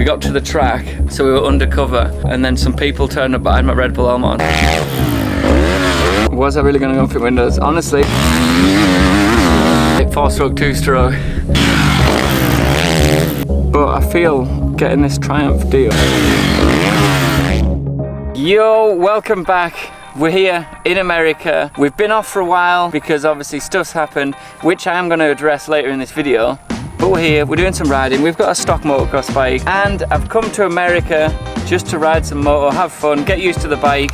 We got to the track, so we were undercover, and then some people turned up behind my Red Bull helmet on. Was I really going to go through windows? Honestly, 4-stroke, 2-stroke. But I feel getting this Triumph deal. Yo, welcome back. We're here in America. We've been off for a while because obviously stuff's happened, which I am going to address later in this video. But we're here, we're doing some riding. We've got a stock motocross bike, and I've come to America just to ride some moto, have fun, get used to the bike,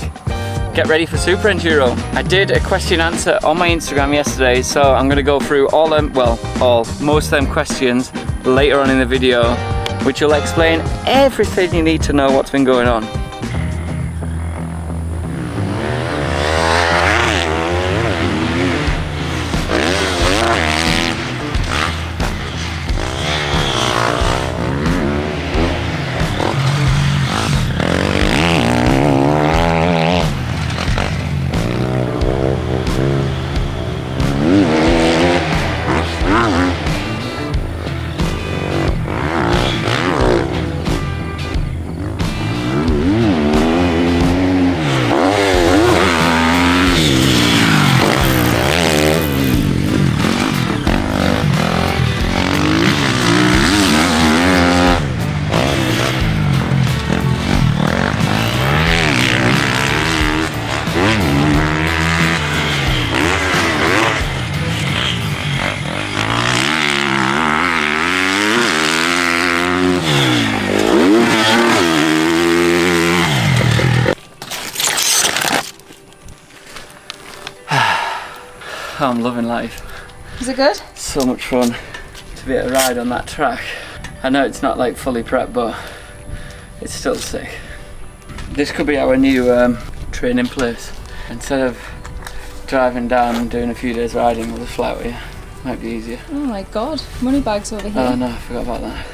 get ready for Super Enduro. I did a question answer on my Instagram yesterday, so I'm going to go through all them, most of them questions later on in the video, which will explain everything you need to know what's been going on. I'm loving life. Is it good? So much fun to be able to ride on that track. I know it's not like fully prepped, but it's still sick. This could be our new training place. Instead of driving down and doing a few days riding, we'll just fly out here. Might be easier. Oh my god, money bags over here. Oh no, I forgot about that.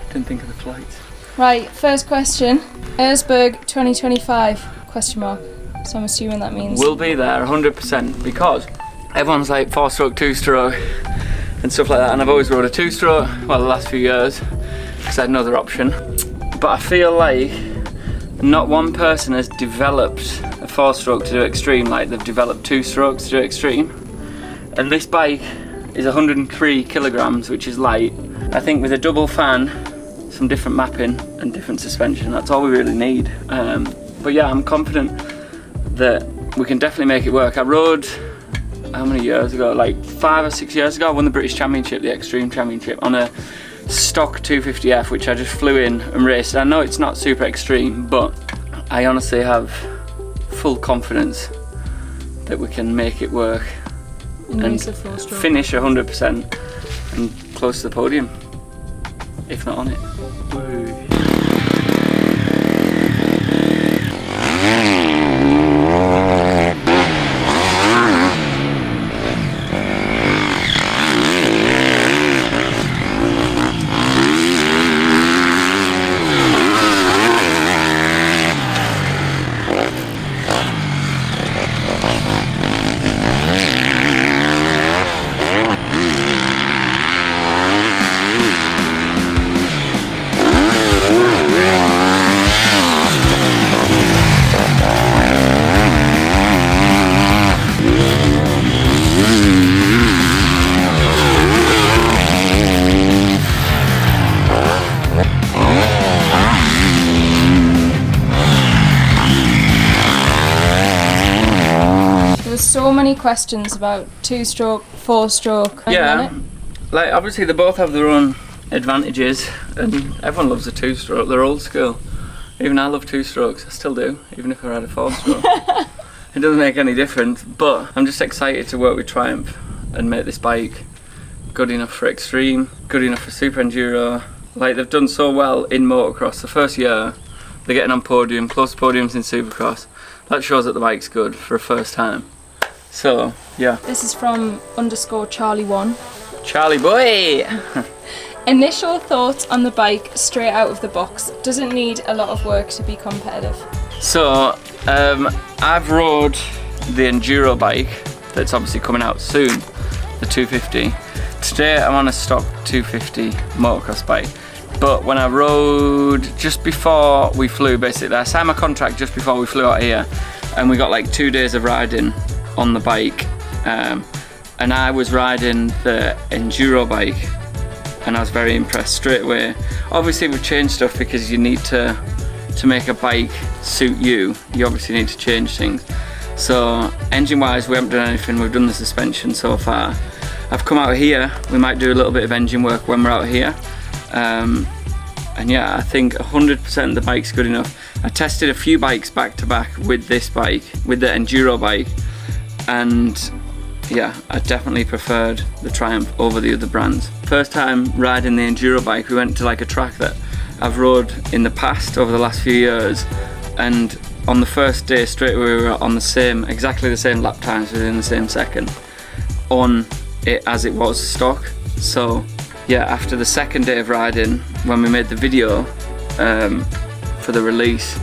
Didn't think of the flights. Right, first question. Erzberg 2025, question mark. So I'm assuming that means... We'll be there 100% because everyone's like 4-stroke, 2-stroke and stuff like that, and I've always rode a 2-stroke, well, the last few years, because I had no other option. But I feel like not one person has developed a 4-stroke to do extreme like they've developed 2-strokes to do extreme. And this bike is 103 kilograms, which is light. I think with a double fan, some different mapping and different suspension, that's all we really need. But yeah, I'm confident that we can definitely make it work. I rode, how many years ago, like 5 or 6 years ago, I won the British Championship, the Extreme Championship, on a stock 250F, which I just flew in and raced. I know it's not super extreme, but I honestly have full confidence that we can make it work and finish 100% and close to the podium, if not on it. Woo. So many questions about 2-stroke, 4-stroke. Yeah, like obviously they both have their own advantages, and everyone loves a 2-stroke. They're old school. Even I love 2-strokes. I still do, even if I had a 4-stroke. It doesn't make any difference. But I'm just excited to work with Triumph and make this bike good enough for extreme, good enough for Super Enduro. Like, they've done so well in motocross. The first year they're getting on podium, close to podiums in Supercross. That shows that the bike's good for a first time. So, yeah. This is from _Charlie1. Charlie boy! Initial thoughts on the bike straight out of the box. Does it need a lot of work to be competitive? So, I've rode the Enduro bike that's obviously coming out soon, the 250. Today I'm on a stock 250 motocross bike. But when I rode just before we flew, basically, I signed my contract just before we flew out here, and we got like 2 days of riding on the bike. And I was riding the enduro bike, and I was very impressed straight away. Obviously we've changed stuff because you need to make a bike suit you. You obviously need to change things. So engine wise we haven't done anything, we've done the suspension so far. I've come out here, we might do a little bit of engine work when we're out here. And yeah, I think 100% the bike's good enough. I tested a few bikes back to back with this bike, with the enduro bike, and yeah, I definitely preferred the Triumph over the other brands. First time riding the enduro bike, we went to like a track that I've rode in the past over the last few years, and on the first day straight away we were on the same, exactly the same lap times within the same second on it as it was stock. So yeah, after the second day of riding, when we made the video for the release,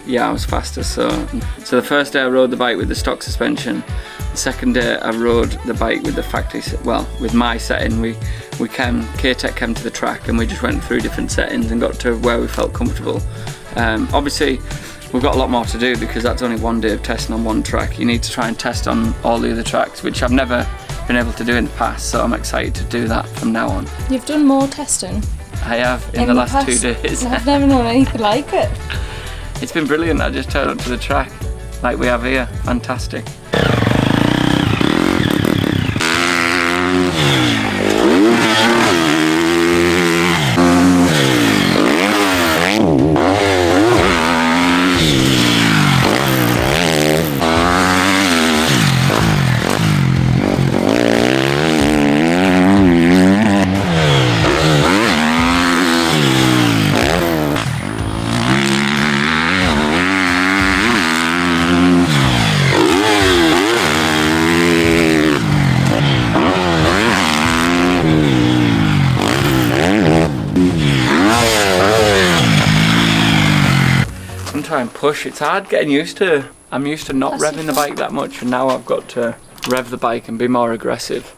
yeah, I was faster. So the first day I rode the bike with the stock suspension. The second day I rode the bike with the factory, well, with my setting. K-Tech came to the track and we just went through different settings and got to where we felt comfortable. Obviously, we've got a lot more to do because that's only 1 day of testing on one track. You need to try and test on all the other tracks, which I've never been able to do in the past, so I'm excited to do that from now on. You've done more testing? I have, in the last 2 days. I've never known anything like it. It's been brilliant. I just turned up to the track like we have here. Fantastic. Try and push. It's hard getting used to. I'm used to not revving the bike that much, and now I've got to rev the bike and be more aggressive.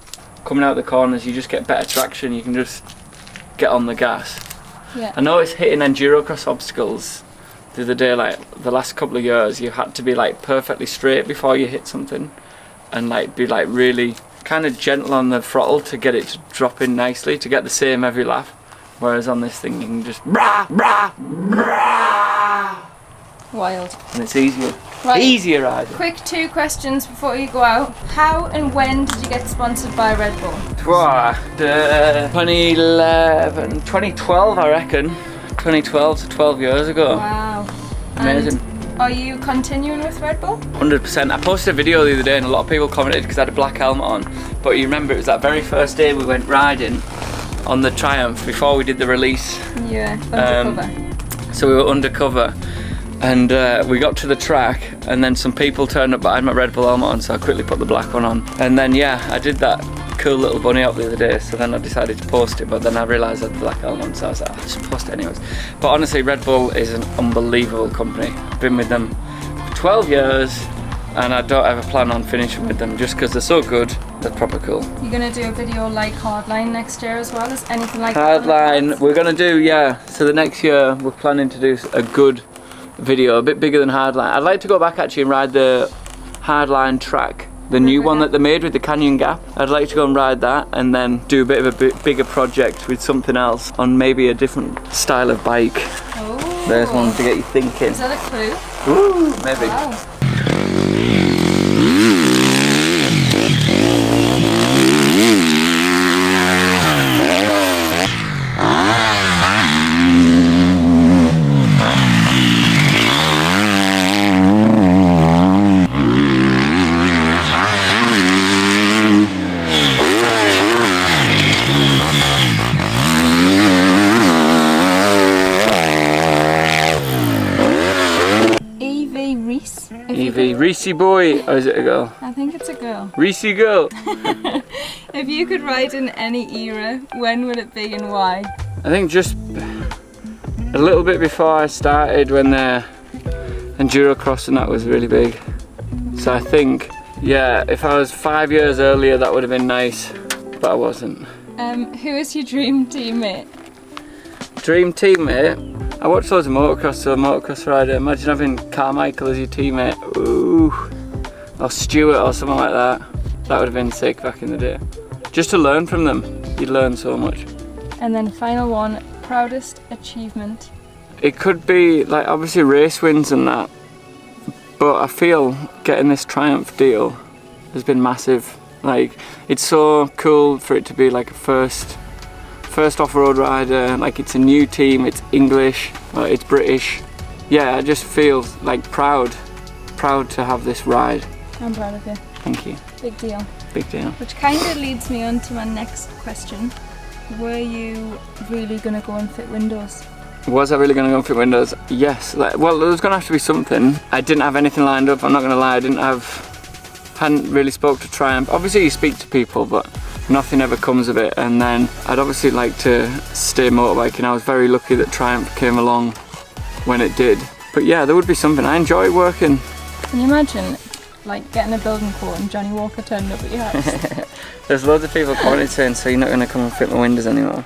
Coming out the corners, you just get better traction. You can just get on the gas. Yeah. I noticed hitting enduro cross obstacles the other day, like the last couple of years, you had to be like perfectly straight before you hit something, and like be like really kind of gentle on the throttle to get it to drop in nicely to get the same every lap. Whereas on this thing, you can just brah, brah, brah. Wild. And it's easier. Right. Easier riding. Quick 2 questions before you go out. How and when did you get sponsored by Red Bull? 2011, 2012 I reckon. 2012, so 12 years ago. Wow. Amazing. And are you continuing with Red Bull? 100%. I posted a video the other day and a lot of people commented because I had a black helmet on. But you remember it was that very first day we went riding on the Triumph before we did the release. Yeah, undercover. So we were undercover. And we got to the track, and then some people turned up, but I had my Red Bull helmet on, so I quickly put the black one on. And then yeah, I did that cool little bunny up the other day, so then I decided to post it, but then I realised I had the black helmet on, so I was like, I'll just post it anyways. But honestly, Red Bull is an unbelievable company. I've been with them for 12 years, and I don't ever plan on finishing with them just because they're so good, they're proper cool. You're going to do a video like Hardline next year as well? Is anything like Hardline, that? we're going to do, yeah. So the next year, we're planning to do a good video, a bit bigger than Hardline. I'd like to go back actually and ride the Hardline track, the new one that they made with the Canyon Gap. I'd like to go and ride that and then do a bit of a bigger project with something else on maybe a different style of bike. Oh. There's one to get you thinking. Is that a clue? Ooh, maybe. Wow. Reese boy, or is it a girl? I think it's a girl. Reese girl. If you could ride in any era, when would it be and why? I think just a little bit before I started, when the enduro cross and that was really big. So I think, yeah, if I was 5 years earlier that would have been nice, but I wasn't. Who is your dream teammate? Dream teammate. I watched loads of motocross, so a motocross rider. Imagine having Carmichael as your teammate. Ooh. Or Stuart or something like that. That would have been sick back in the day. Just to learn from them. You'd learn so much. And then final one, proudest achievement. It could be like obviously race wins and that, but I feel getting this Triumph deal has been massive. Like, it's so cool for it to be like a first off-road rider. Like, it's a new team, it's English, it's British. Yeah, I just feel like proud to have this ride. I'm proud of you. Thank you. Big deal. Big deal. Which kind of leads me on to my next question. Were you really going to go and fit windows? Was I really going to go and fit windows? Yes. Well, there was going to have to be something. I didn't have anything lined up, I'm not going to lie. Hadn't really spoke to Triumph. Obviously you speak to people, but nothing ever comes of it. And then I'd obviously like to stay motorbiking. I was very lucky that Triumph came along when it did. But yeah, there would be something. I enjoy working. Can you imagine like getting a building quote and Johnny Walker turned up at your house? There's loads of people commenting saying, so you're not going to come and fit my windows anymore.